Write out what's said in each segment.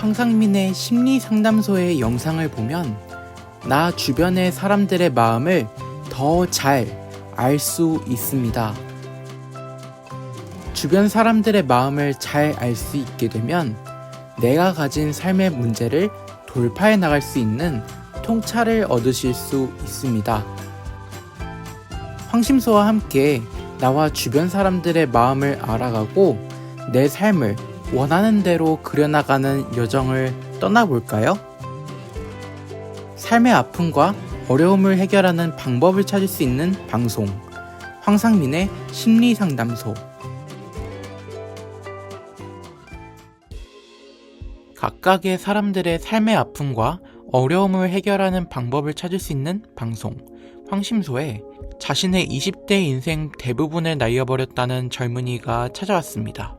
황상민의 심리상담소의 영상을 보면 나 주변의 사람들의 마음을 더 잘 알 수 있습니다. 주변 사람들의 마음을 잘 알 수 있게 되면 내가 가진 삶의 문제를 돌파해 나갈 수 있는 통찰을 얻으실 수 있습니다. 황심소와 함께 나와 주변 사람들의 마음을 알아가고 내 삶을 원하는 대로 그려나가는 여정을 떠나볼까요? 삶의 아픔과 어려움을 해결하는 방법을 찾을 수 있는 방송, 황상민의 심리상담소. 각각의 사람들의 삶의 아픔과 어려움을 해결하는 방법을 찾을 수 있는 방송, 황심소에 자신의 20대 인생 대부분을 날려버렸다는 젊은이가 찾아왔습니다.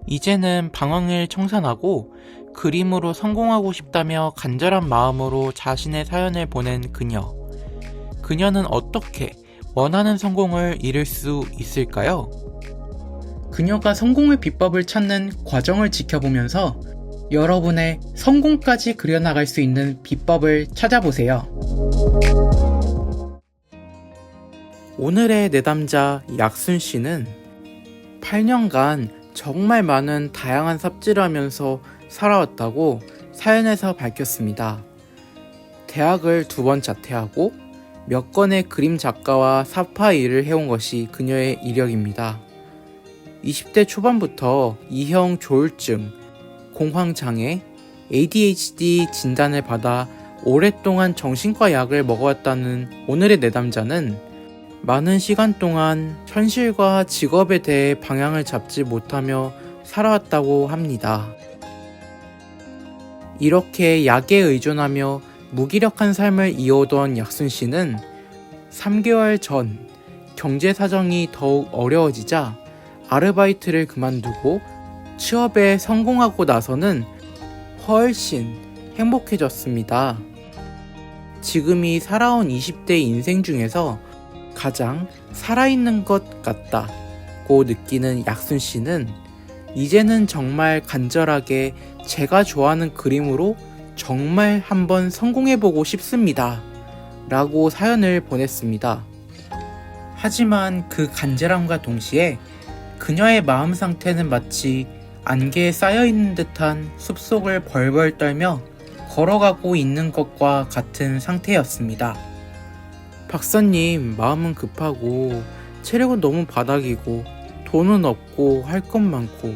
이제는 방황을 청산하고 그림으로 성공하고 싶다며 간절한 마음으로 자신의 사연을 보낸 그녀. 그녀는 어떻게 원하는 성공을 이룰 수 있을까요? 그녀가 성공의 비법을 찾는 과정을 지켜보면서 여러분의 성공까지 그려나갈 수 있는 비법을 찾아보세요. 오늘의 내담자 약순 씨는 8년간 정말 많은 다양한 삽질을 하면서 살아왔다고 사연에서 밝혔습니다. 대학을 2번 자퇴하고 몇 건의 그림 작가와 사파 일을 해온 것이 그녀의 이력입니다. 20대 초반부터 E형 조울증, 공황장애, ADHD 진단을 받아 오랫동안 정신과 약을 먹어왔다는 오늘의 내담자는 많은 시간 동안 현실과 직업에 대해 방향을 잡지 못하며 살아왔다고 합니다. 이렇게 약에 의존하며 무기력한 삶을 이어오던 약순 씨는 3개월 전 경제 사정이 더욱 어려워지자 아르바이트를 그만두고 취업에 성공하고 나서는 훨씬 행복해졌습니다. 지금이 살아온 20대 인생 중에서 가장 살아있는 것 같다고 느끼는 약순 씨는 이제는 정말 간절하게 제가 좋아하는 그림으로 정말 한번 성공해보고 싶습니다 라고 사연을 보냈습니다. 하지만 그 간절함과 동시에 그녀의 마음 상태는 마치 안개에 쌓여있는 듯한 숲속을 벌벌 떨며 걸어가고 있는 것과 같은 상태였습니다. 박사님, 마음은 급하고 체력은 너무 바닥이고 돈은 없고 할 것 많고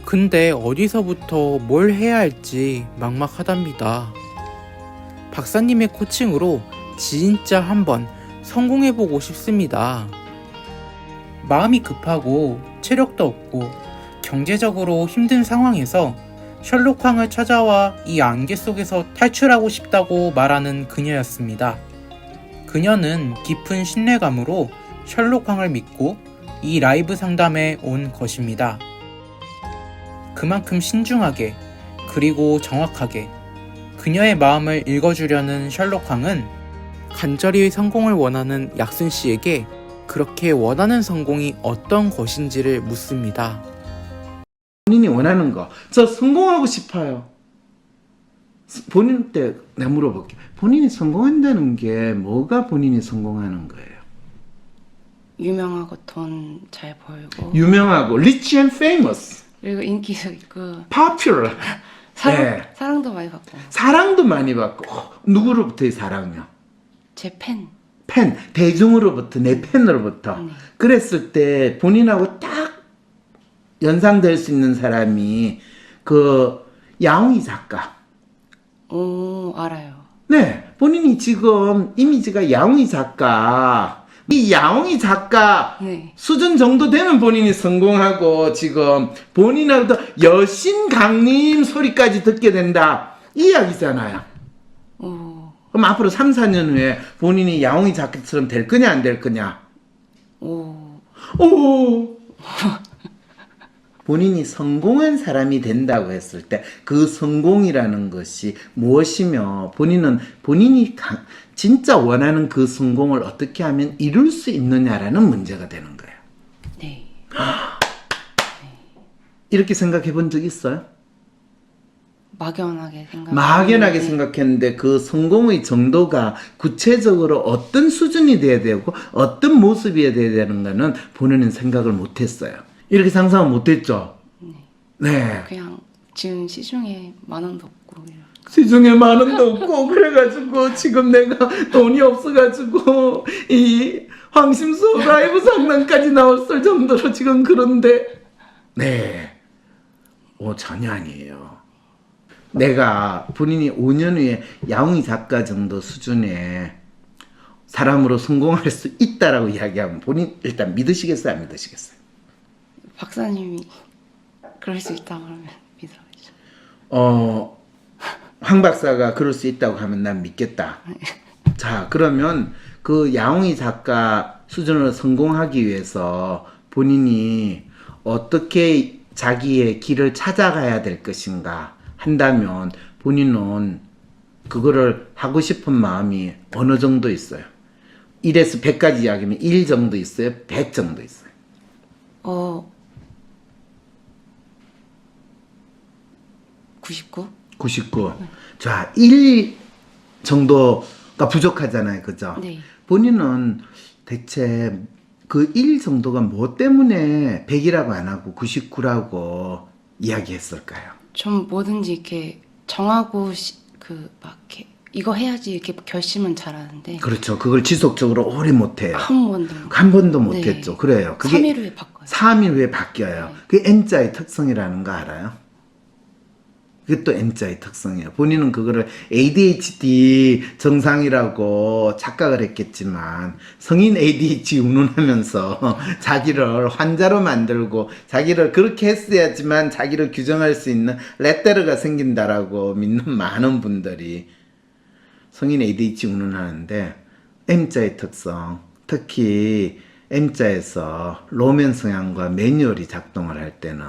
근데 어디서부터 뭘 해야 할지 막막하답니다. 박사님의 코칭으로 진짜 한번 성공해보고 싶습니다. 마음이 급하고 체력도 없고 경제적으로 힘든 상황에서 셜록황을 찾아와 이 안개 속에서 탈출하고 싶다고 말하는 그녀였습니다. 그녀는 깊은 신뢰감으로 셜록황을 믿고 이 라이브 상담에 온 것입니다. 그만큼 신중하게 그리고 정확하게 그녀의 마음을 읽어주려는 셜록황은 간절히 성공을 원하는 약순 씨에게 그렇게 원하는 성공이 어떤 것인지를 묻습니다. 본인이 원하는 거, 저 성공하고 싶어요. 본인한테 내가 물어볼게. 본인이 성공한다는 게 뭐가 본인이 성공하는 거예요? 유명하고 돈 잘 벌고 유명하고 rich and famous, 그리고 인기도 있고 popular, 사랑도 많이 받고 사랑도 많이 받고. 누구로부터의 사랑이요? 제 팬. 팬, 대중으로부터, 내 팬으로부터. 그랬을 때 본인하고 딱 연상될 수 있는 사람이 그 야옹이 작가. 오, 알아요. 네, 본인이 지금 이미지가 야옹이 작가. 이 야옹이 작가 네. 수준 정도 되면 본인이 성공하고 지금 본인하고도 여신 강림 소리까지 듣게 된다. 이 이야기잖아요. 오. 그럼 앞으로 3, 4년 후에 본인이 야옹이 작가처럼 될 거냐 안 될 거냐? 오. 본인이 성공한 사람이 된다고 했을 때 그 성공이라는 것이 무엇이며 본인이 진짜 원하는 그 성공을 어떻게 하면 이룰 수 있느냐라는 문제가 되는 거예요. 네. 이렇게 생각해 본 적 있어요? 막연하게 생각. 막연하게 생각했는데 그 성공의 정도가 구체적으로 어떤 수준이 돼야 되고 어떤 모습이 돼야 되는가는 본인은 생각을 못했어요. 이렇게 상상은 못했죠. 네. 그냥 지금 시중에 10,000원도 없고 이런. 시중에 10,000원도 없고 그래가지고 지금 내가 돈이 없어가지고 이 황심수 라이브 상담까지 나왔을 정도로 지금 그런데 네. 전혀 아니에요. 내가 본인이 5년 후에 야옹이 작가 정도 수준의 사람으로 성공할 수 있다라고 이야기하면 본인 일단 믿으시겠어요? 안 믿으시겠어요? 박사님이 그럴 수 있다 그러면 믿어야죠. 황 박사가 그럴 수 있다고 하면 난 믿겠다. 자, 그러면 그 야옹이 작가 수준으로 성공하기 위해서 본인이 어떻게 자기의 길을 찾아가야 될 것인가 한다면 본인은 그거를 하고 싶은 마음이 어느 정도 있어요? 1에서 100까지 이야기하면 1 정도 있어요? 100 정도 있어요? 99? 99. 자, 1 정도가 부족하잖아요. 그죠? 네. 본인은 대체 그 1 정도가 뭐 때문에 100이라고 안 하고 99라고 이야기했을까요? 좀 뭐든지 이렇게 정하고 막 이렇게 이거 해야지 이렇게 결심은 잘하는데 그렇죠. 그걸 지속적으로 오래 못해요. 한 번도 못 네. 했죠. 그래요. 그게 3일 후에 바꿔요. 3일 후에 바뀌어요. 네. 그게 N자의 특성이라는 거 알아요? 그게 또 N자의 특성이에요. 본인은 그거를 ADHD 정상이라고 착각을 했겠지만 성인 ADHD 운운하면서 자기를 환자로 만들고 자기를 그렇게 했어야지만 자기를 규정할 수 있는 레터가 생긴다라고 믿는 많은 분들이 성인 ADHD 운운하는데 M자의 특성, 특히 M자에서 로맨 성향과 매뉴얼이 작동을 할 때는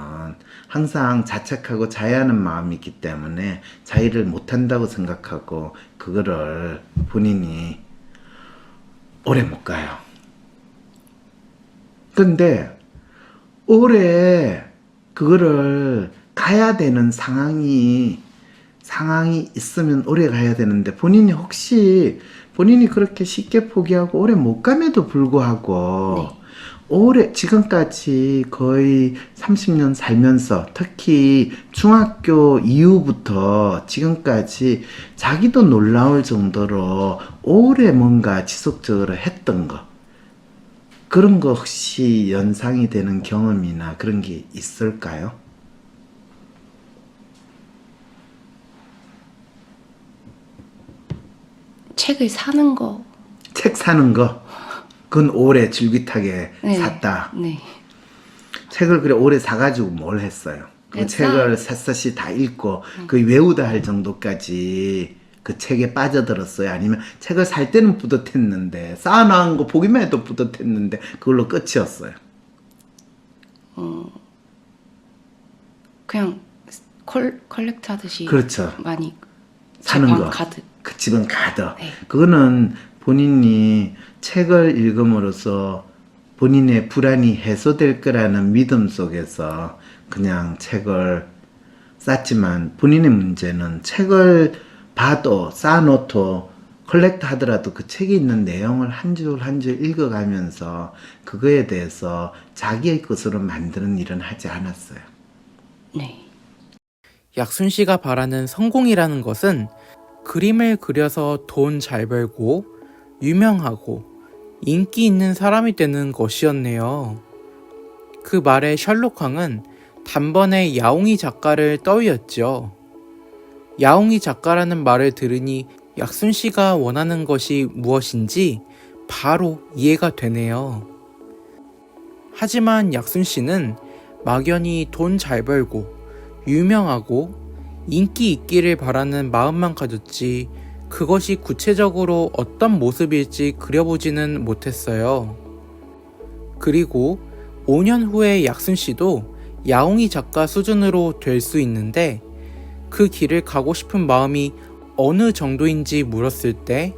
항상 자책하고 자해하는 마음이 있기 때문에 자해를 못한다고 생각하고 그거를 본인이 오래 못 가요. 근데 오래 그거를 가야 되는 상황이 있으면 오래 가야 되는데 본인이 그렇게 쉽게 포기하고 오래 못 감에도 불구하고 네. 오래 지금까지 거의 30년 살면서 특히 중학교 이후부터 지금까지 자기도 놀라울 정도로 오래 뭔가 지속적으로 했던 거 그런 거 혹시 연상이 되는 경험이나 그런 게 있을까요? 책을 사는 거. 책 사는 거 그건 오래 줄깃하게 네. 샀다. 네. 책을 그래 오래 사가지고 뭘 했어요? 그 네, 책을 샅샅이 다 읽고 그 외우다 할 정도까지 그 책에 빠져들었어요? 아니면 책을 살 때는 뿌듯했는데 쌓아놓은 거 보기만 해도 뿌듯했는데 그걸로 끝이었어요? 그냥 컬렉트 하듯이 그렇죠. 많이 사는 제 방 거. 가득. 그 집은 가득. 네. 그거는 본인이 책을 읽음으로써 본인의 불안이 해소될 거라는 믿음 속에서 그냥 책을 쌌지만 본인의 문제는 책을 봐도 쌓아놓고 컬렉트 하더라도 그 책에 있는 내용을 한 줄 한 줄 읽어가면서 그거에 대해서 자기의 것으로 만드는 일은 하지 않았어요. 네. 약순 씨가 바라는 성공이라는 것은 그림을 그려서 돈 잘 벌고 유명하고 인기 있는 사람이 되는 것이었네요. 그 말에 셜록 황은 단번에 야옹이 작가를 떠올렸죠. 야옹이 작가라는 말을 들으니 약순 씨가 원하는 것이 무엇인지 바로 이해가 되네요. 하지만 약순 씨는 막연히 돈 잘 벌고 유명하고 인기 있기를 바라는 마음만 가졌지 그것이 구체적으로 어떤 모습일지 그려보지는 못했어요. 그리고 5년 후에 약순 씨도 야옹이 작가 수준으로 될 수 있는데 그 길을 가고 싶은 마음이 어느 정도인지 물었을 때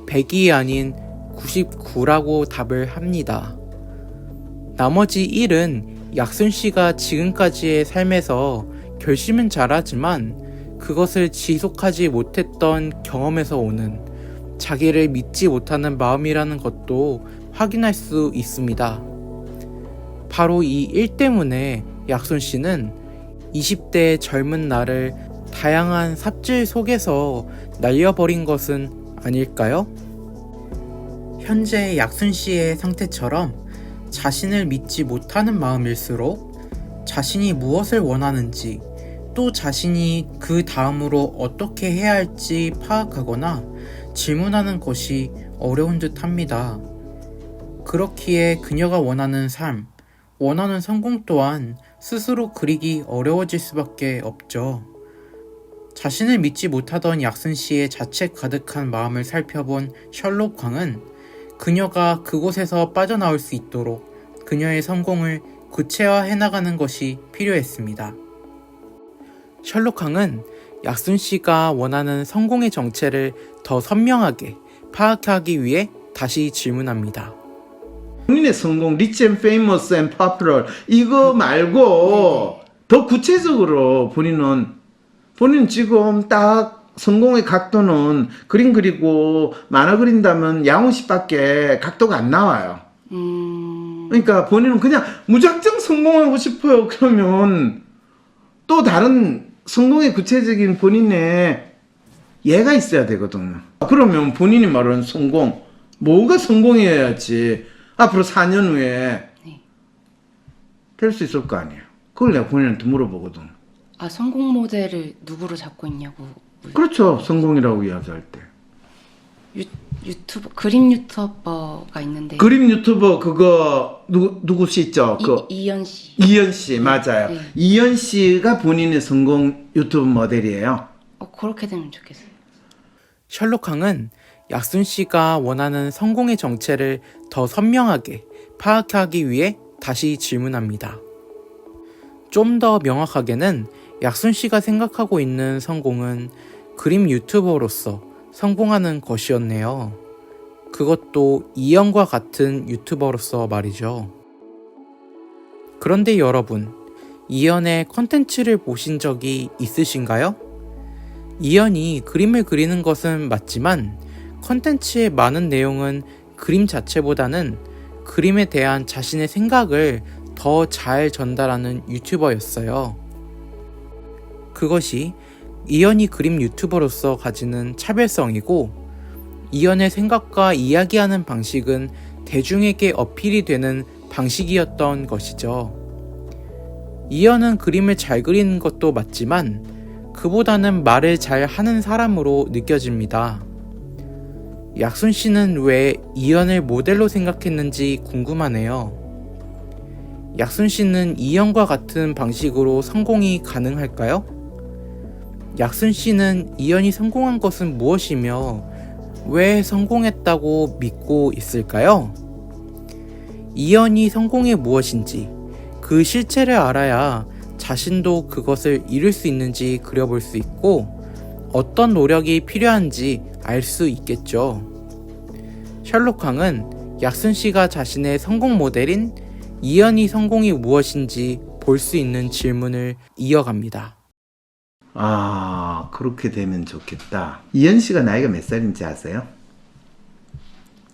100이 아닌 99라고 답을 합니다. 나머지 1은 약순 씨가 지금까지의 삶에서 결심은 잘하지만 그것을 지속하지 못했던 경험에서 오는 자기를 믿지 못하는 마음이라는 것도 확인할 수 있습니다. 바로 이 일 때문에 약손 씨는 20대의 젊은 나를 다양한 삽질 속에서 날려버린 것은 아닐까요? 현재 약순 씨의 상태처럼 자신을 믿지 못하는 마음일수록 자신이 무엇을 원하는지 또 자신이 그 다음으로 어떻게 해야 할지 파악하거나 질문하는 것이 어려운 듯 합니다. 그렇기에 그녀가 원하는 삶, 원하는 성공 또한 스스로 그리기 어려워질 수밖에 없죠. 자신을 믿지 못하던 약순 씨의 자책 가득한 마음을 살펴본 셜록 황은 그녀가 그곳에서 빠져나올 수 있도록 그녀의 성공을 구체화해 나가는 것이 필요했습니다. 셜록 황은 약순 씨가 원하는 성공의 정체를 더 선명하게 파악하기 위해 다시 질문합니다. 본인의 성공, rich and famous and popular 이거 말고 더 구체적으로 본인은 지금 딱 성공의 각도는 그림 그리고 만화 그린다면 양호씨밖에 각도가 안 나와요. 그러니까 본인은 그냥 무작정 성공하고 싶어요. 그러면 또 다른 성공의 구체적인 본인의 예가 있어야 되거든요. 그러면 본인이 말하는 성공, 뭐가 성공이어야지 앞으로 4년 후에 될 수 있을 거 아니에요. 그걸 내가 본인한테 물어보거든. 아, 성공 모델을 누구로 잡고 있냐고. 그렇죠. 성공이라고 이야기할 때. 유튜버, 그림 유튜버가 있는데. 그림 유튜버 그거 누구시죠? 이현 씨. 이현 씨 맞아요. 네. 이현 씨가 본인의 성공 유튜브 모델이에요. 그렇게 되면 좋겠어요. 셜록 황은 약순 씨가 원하는 성공의 정체를 더 선명하게 파악하기 위해 다시 질문합니다. 좀 더 명확하게는 약순 씨가 생각하고 있는 성공은 그림 유튜버로서 성공하는 것이었네요. 그것도 이현과 같은 유튜버로서 말이죠. 그런데 여러분, 이현의 컨텐츠를 보신 적이 있으신가요? 이현이 그림을 그리는 것은 맞지만 컨텐츠의 많은 내용은 그림 자체보다는 그림에 대한 자신의 생각을 더 잘 전달하는 유튜버였어요. 그것이 이현이 그림 유튜버로서 가지는 차별성이고, 이현의 생각과 이야기하는 방식은 대중에게 어필이 되는 방식이었던 것이죠. 이현은 그림을 잘 그리는 것도 맞지만 그보다는 말을 잘 하는 사람으로 느껴집니다. 약순 씨는 왜 이현을 모델로 생각했는지 궁금하네요. 약순 씨는 이현과 같은 방식으로 성공이 가능할까요? 약순 씨는 이현이 성공한 것은 무엇이며 왜 성공했다고 믿고 있을까요? 이현이 성공이 무엇인지 그 실체를 알아야 자신도 그것을 이룰 수 있는지 그려볼 수 있고 어떤 노력이 필요한지 알 수 있겠죠. 셜록 황은 약순 씨가 자신의 성공 모델인 이현이 성공이 무엇인지 볼 수 있는 질문을 이어갑니다. 아, 그렇게 되면 좋겠다. 이현 씨가 나이가 몇 살인지 아세요?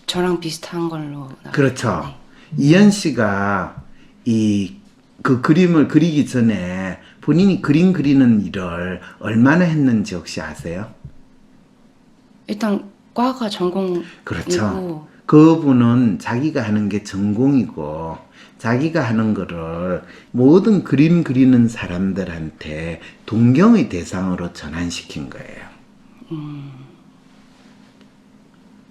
저랑 비슷한 걸로. 그렇죠. 네. 이현 씨가 그 그림을 그리기 전에 본인이 그림 그리는 일을 얼마나 했는지 혹시 아세요? 일단 과가 전공이고. 그렇죠. 그분은 자기가 하는 게 전공이고 자기가 하는 거를 모든 그림 그리는 사람들한테 동경의 대상으로 전환시킨 거예요.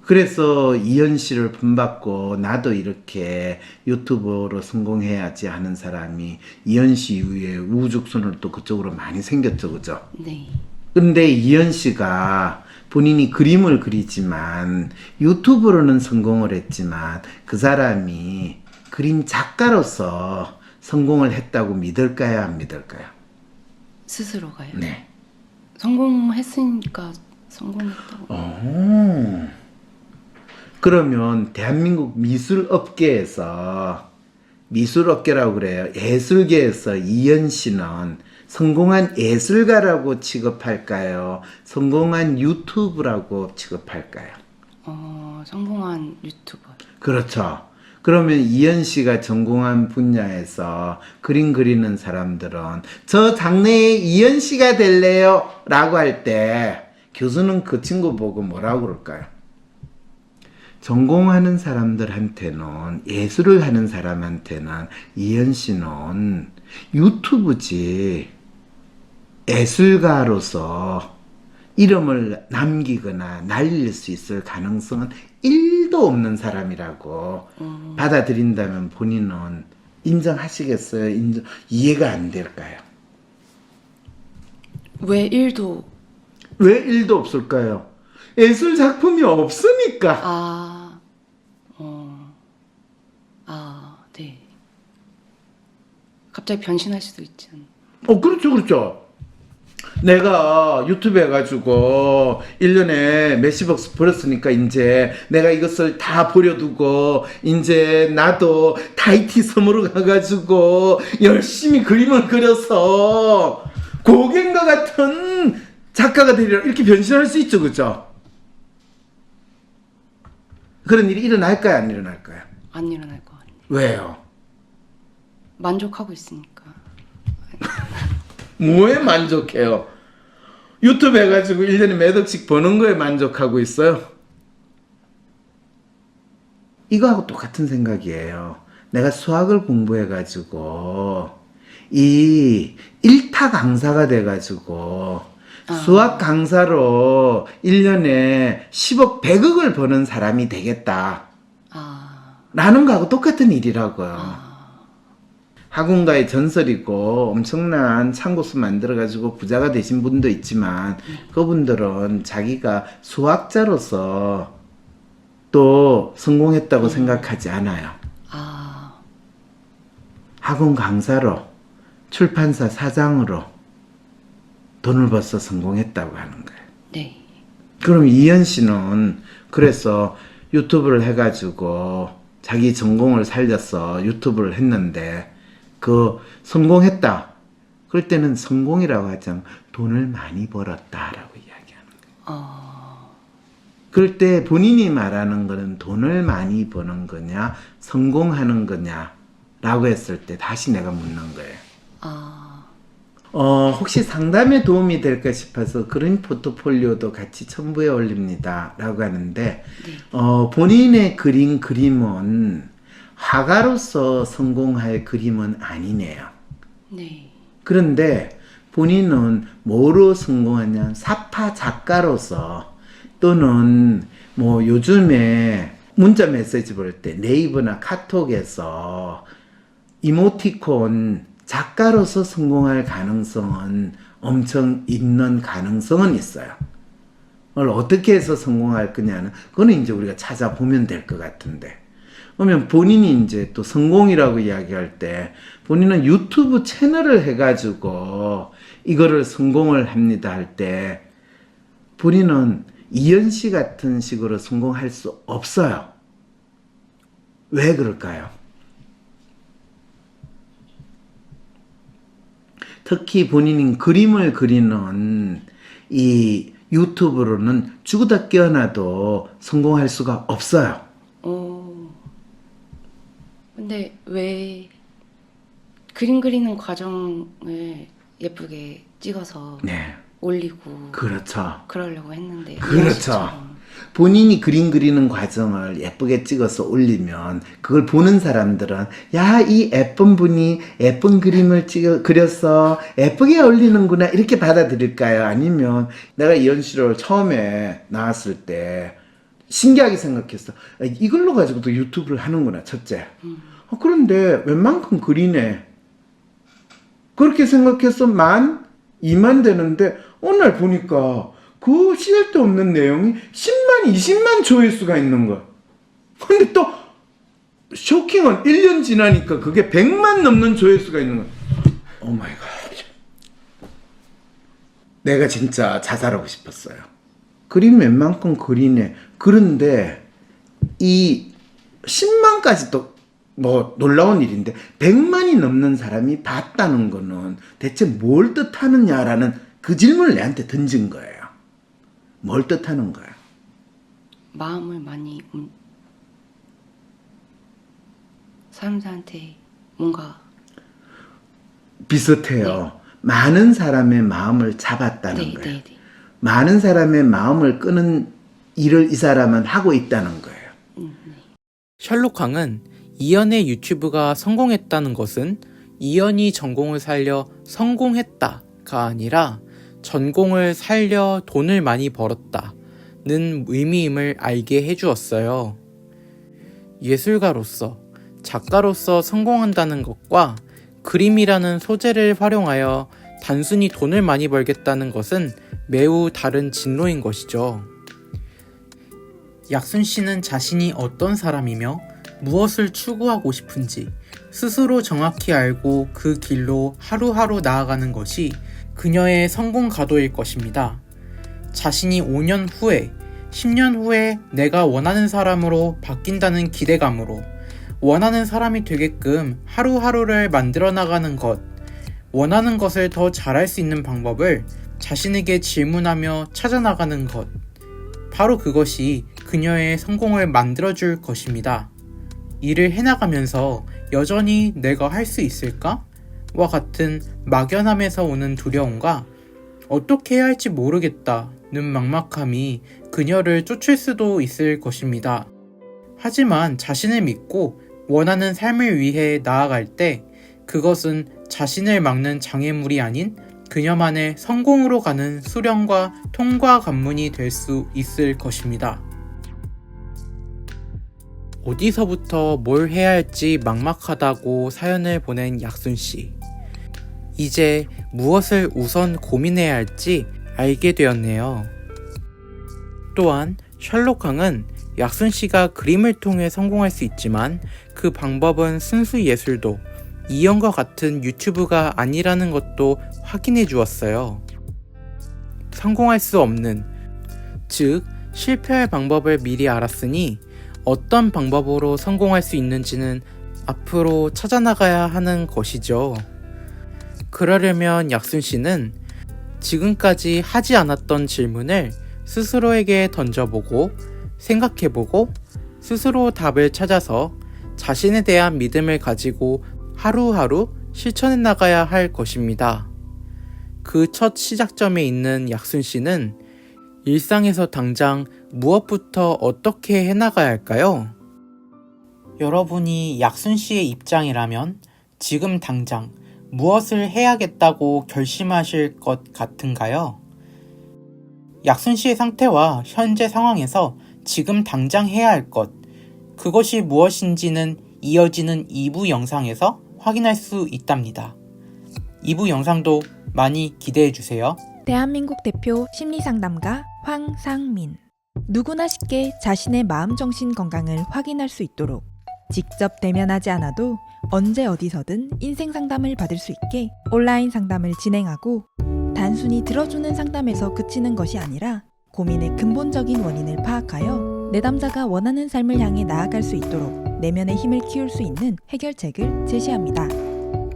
그래서 이현 씨를 본받고 나도 이렇게 유튜버로 성공해야지 하는 사람이 이현 씨 이후에 우후죽순으로 또 그쪽으로 많이 생겼죠, 그죠? 네. 근데 이현 씨가 본인이 그림을 그리지만 유튜브로는 성공을 했지만 그 사람이 그림 작가로서 성공을 했다고 믿을까요? 안 믿을까요? 스스로가요? 네. 성공했으니까 성공했다고. 그러면 대한민국 미술업계에서 미술업계라고 그래요. 예술계에서 이현 씨는 성공한 예술가라고 취급할까요? 성공한 유튜브라고 취급할까요? 성공한 유튜버. 그렇죠. 그러면 이현 씨가 전공한 분야에서 그림 그리는 사람들은 저 장래에 이현 씨가 될래요? 라고 할 때 교수는 그 친구 보고 뭐라고 그럴까요? 전공하는 사람들한테는, 예술을 하는 사람한테는 이현 씨는 유튜브지 예술가로서 이름을 남기거나 날릴 수 있을 가능성은 1도 없는 사람이라고 받아들인다면 본인은 인정하시겠어요? 이해가 안 될까요? 왜 1도? 왜 1도 없을까요? 예술 작품이 없으니까. 네. 갑자기 변신할 수도 있지 않나? 그렇죠, 그렇죠. 내가 유튜브 해가지고 1년에 몇십억 벌었으니까 이제 내가 이것을 다 버려두고 이제 나도 타이티 섬으로 가가지고 열심히 그림을 그려서 고갱과 같은 작가가 되리라 이렇게 변신할 수 있죠, 그죠? 그런 일이 일어날까요, 안 일어날까요? 안 일어날 것 같네요. 왜요? 만족하고 있으니까. 뭐에 만족해요? 유튜브 해가지고 1년에 몇 억씩 버는 거에 만족하고 있어요? 이거하고 똑같은 생각이에요. 내가 수학을 공부해가지고 이 1타 강사가 돼가지고 수학 강사로 1년에 10억, 100억을 버는 사람이 되겠다. 라는 거하고 똑같은 일이라고요. 학원가의 전설이고 엄청난 참고수 만들어가지고 부자가 되신 분도 있지만 그분들은 자기가 수학자로서 또 성공했다고 생각하지 않아요. 학원 강사로, 출판사 사장으로 돈을 벌써 성공했다고 하는 거예요. 네. 그럼 이현 씨는 그래서 유튜브를 해가지고 자기 전공을 살려서 유튜브를 했는데 그 성공했다. 그럴 때는 성공이라고 하지 않고 돈을 많이 벌었다라고 이야기하는 거예요. 그럴 때 본인이 말하는 거는 돈을 많이 버는 거냐 성공하는 거냐 라고 했을 때 다시 내가 묻는 거예요. 혹시 상담에 도움이 될까 싶어서 그림 포트폴리오도 같이 첨부해 올립니다 라고 하는데 본인의 그림은 화가로서 성공할 그림은 아니네요. 네. 그런데 본인은 뭐로 성공하냐? 사파 작가로서 또는 뭐 요즘에 문자 메시지 볼 때 네이버나 카톡에서 이모티콘 작가로서 성공할 가능성은 엄청 있는 가능성은 있어요. 그걸 어떻게 해서 성공할 거냐는 그거는 이제 우리가 찾아보면 될 것 같은데 그러면 본인이 이제 또 성공이라고 이야기할 때 본인은 유튜브 채널을 해가지고 이거를 성공을 합니다 할 때 본인은 이현 씨 같은 식으로 성공할 수 없어요. 왜 그럴까요? 특히 본인이 그림을 그리는 이 유튜브로는 죽어다 깨어나도 성공할 수가 없어요. 근데 왜 그림 그리는 과정을 예쁘게 찍어서 네. 올리고 그렇죠. 그러려고 했는데 그렇죠. 본인이 그림 그리는 과정을 예쁘게 찍어서 올리면 그걸 보는 사람들은 야, 이 예쁜 분이 예쁜 그림을 그려서 예쁘게 올리는구나 이렇게 받아들일까요? 아니면 내가 이현 씨를 처음에 나왔을 때 신기하게 생각했어. 이걸로 가지고도 유튜브를 하는구나, 첫째. 그런데 웬만큼 그리네. 그렇게 생각해서 10,000, 20,000 되는데 어느 날 보니까 그 쓸데없는 내용이 10만, 20만 조회수가 있는 거야. 근데 또 쇼킹은 1년 지나니까 그게 100만 넘는 조회수가 있는 거야. 오 마이 갓. 내가 진짜 자살하고 싶었어요. 그림 웬만큼 그리네. 그런데 이 10만까지 또 뭐 놀라운 일인데 100만이 넘는 사람이 봤다는 거는 대체 뭘 뜻하느냐라는 그 질문을 내한테 던진 거예요. 뭘 뜻하는 거야? 마음을 많이 사람들한테 뭔가 비슷해요. 많은 사람의 마음을 잡았다는 네, 거예요. 네, 네. 많은 사람의 마음을 끄는 일을 이 사람은 하고 있다는 거예요. 네. 셜록항은 이연의 유튜브가 성공했다는 것은 이연이 전공을 살려 성공했다가 아니라 전공을 살려 돈을 많이 벌었다는 의미임을 알게 해주었어요. 예술가로서, 작가로서 성공한다는 것과 그림이라는 소재를 활용하여 단순히 돈을 많이 벌겠다는 것은 매우 다른 진로인 것이죠. 약순 씨는 자신이 어떤 사람이며 무엇을 추구하고 싶은지 스스로 정확히 알고 그 길로 하루하루 나아가는 것이 그녀의 성공 가도일 것입니다. 자신이 5년 후에, 10년 후에 내가 원하는 사람으로 바뀐다는 기대감으로 원하는 사람이 되게끔 하루하루를 만들어 나가는 것, 원하는 것을 더 잘할 수 있는 방법을 자신에게 질문하며 찾아나가는 것, 바로 그것이 그녀의 성공을 만들어줄 것입니다. 일을 해나가면서 여전히 내가 할 수 있을까? 와 같은 막연함에서 오는 두려움과 어떻게 해야 할지 모르겠다는 막막함이 그녀를 쫓을 수도 있을 것입니다. 하지만 자신을 믿고 원하는 삶을 위해 나아갈 때 그것은 자신을 막는 장애물이 아닌 그녀만의 성공으로 가는 수련과 통과 관문이 될 수 있을 것입니다. 어디서부터 뭘 해야 할지 막막하다고 사연을 보낸 약순씨. 이제 무엇을 우선 고민해야 할지 알게 되었네요. 또한 셜록항은 약순씨가 그림을 통해 성공할 수 있지만 그 방법은 순수 예술도 이연과 같은 유튜브가 아니라는 것도 확인해 주었어요. 성공할 수 없는, 즉 실패할 방법을 미리 알았으니 어떤 방법으로 성공할 수 있는지는 앞으로 찾아나가야 하는 것이죠. 그러려면 약순씨는 지금까지 하지 않았던 질문을 스스로에게 던져보고 생각해보고 스스로 답을 찾아서 자신에 대한 믿음을 가지고 하루하루 실천해 나가야 할 것입니다. 그 첫 시작점에 있는 약순씨는 일상에서 당장 무엇부터 어떻게 해나가야 할까요? 여러분이 약순씨의 입장이라면 지금 당장 무엇을 해야겠다고 결심하실 것 같은가요? 약순씨의 상태와 현재 상황에서 지금 당장 해야 할 것, 그것이 무엇인지는 이어지는 2부 영상에서 확인할 수 있답니다. 2부 영상도 많이 기대해주세요. 대한민국 대표 심리상담가 황상민. 누구나 쉽게 자신의 마음정신 건강을 확인할 수 있도록 직접 대면하지 않아도 언제 어디서든 인생 상담을 받을 수 있게 온라인 상담을 진행하고 단순히 들어주는 상담에서 그치는 것이 아니라 고민의 근본적인 원인을 파악하여 내담자가 원하는 삶을 향해 나아갈 수 있도록 내면의 힘을 키울 수 있는 해결책을 제시합니다.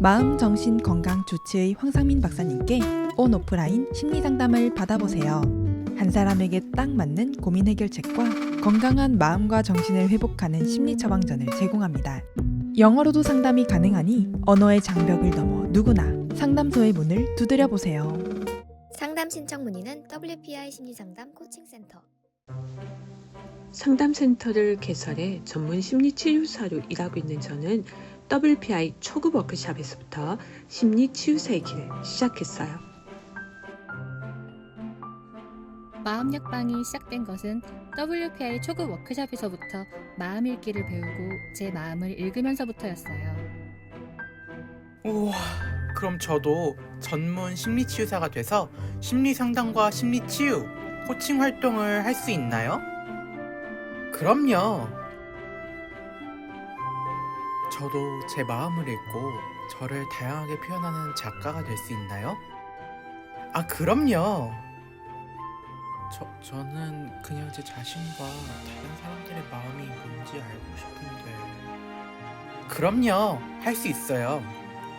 마음, 정신, 건강 주치의 황상민 박사님께 온 오프라인 심리상담을 받아보세요. 한 사람에게 딱 맞는 고민 해결책과 건강한 마음과 정신을 회복하는 심리 처방전을 제공합니다. 영어로도 상담이 가능하니 언어의 장벽을 넘어 누구나 상담소의 문을 두드려보세요. 상담 신청 문의는 WPI 심리상담 코칭센터. 상담센터를 개설해 전문 심리치유사로 일하고 있는 저는 WPI 초급 워크숍에서부터 심리치유사의 길을 시작했어요. 마음 약방이 시작된 것은 WPI 초급 워크숍에서부터 마음 읽기를 배우고 제 마음을 읽으면서부터였어요. 우와, 그럼 저도 전문 심리치유사가 돼서 심리상담과 심리치유, 코칭 활동을 할 수 있나요? 그럼요. 저도 제 마음을 읽고 저를 다양하게 표현하는 작가가 될 수 있나요? 아, 그럼요. 저는 그냥 제 자신과 다른 사람들의 마음이 뭔지 알고 싶은데. 그럼요, 할 수 있어요.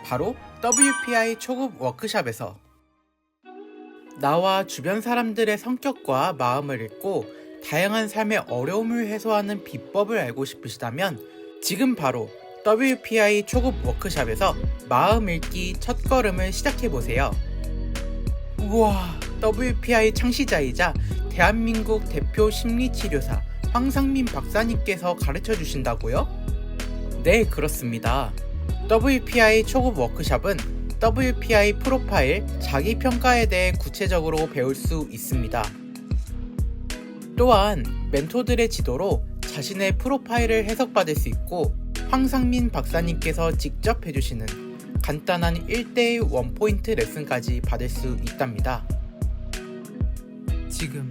바로 WPI 초급 워크샵에서. 나와 주변 사람들의 성격과 마음을 읽고 다양한 삶의 어려움을 해소하는 비법을 알고 싶으시다면 지금 바로 WPI 초급 워크샵에서 마음 읽기 첫걸음을 시작해보세요. 우와, WPI 창시자이자 대한민국 대표 심리치료사 황상민 박사님께서 가르쳐 주신다고요? 네, 그렇습니다. WPI 초급 워크샵은 WPI 프로파일, 자기평가에 대해 구체적으로 배울 수 있습니다. 또한 멘토들의 지도로 자신의 프로파일을 해석받을 수 있고 황상민 박사님께서 직접 해주시는 간단한 1대1 원포인트 레슨까지 받을 수 있답니다. 지금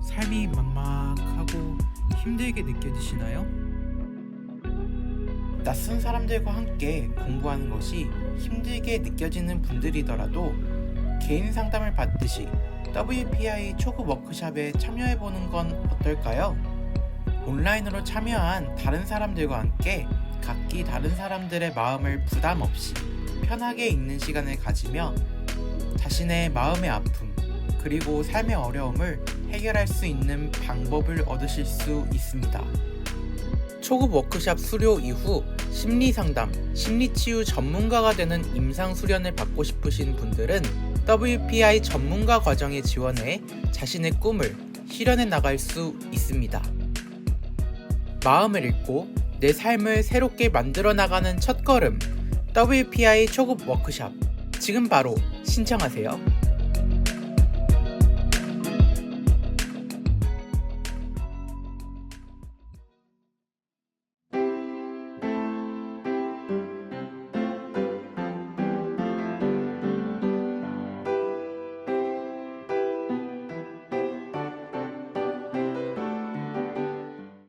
삶이 막막하고 힘들게 느껴지시나요? 낯선 사람들과 함께 공부하는 것이 힘들게 느껴지는 분들이더라도 개인 상담을 받듯이 WPI 초급 워크샵에 참여해보는 건 어떨까요? 온라인으로 참여한 다른 사람들과 함께 각기 다른 사람들의 마음을 부담 없이 편하게 읽는 시간을 가지며 자신의 마음의 아픔 그리고 삶의 어려움을 해결할 수 있는 방법을 얻으실 수 있습니다. 초급 워크샵 수료 이후 심리상담, 심리치유 전문가가 되는 임상수련을 받고 싶으신 분들은 WPI 전문가 과정에 지원해 자신의 꿈을 실현해 나갈 수 있습니다. 마음을 읽고 내 삶을 새롭게 만들어 나가는 첫걸음 WPI 초급 워크샵 지금 바로 신청하세요.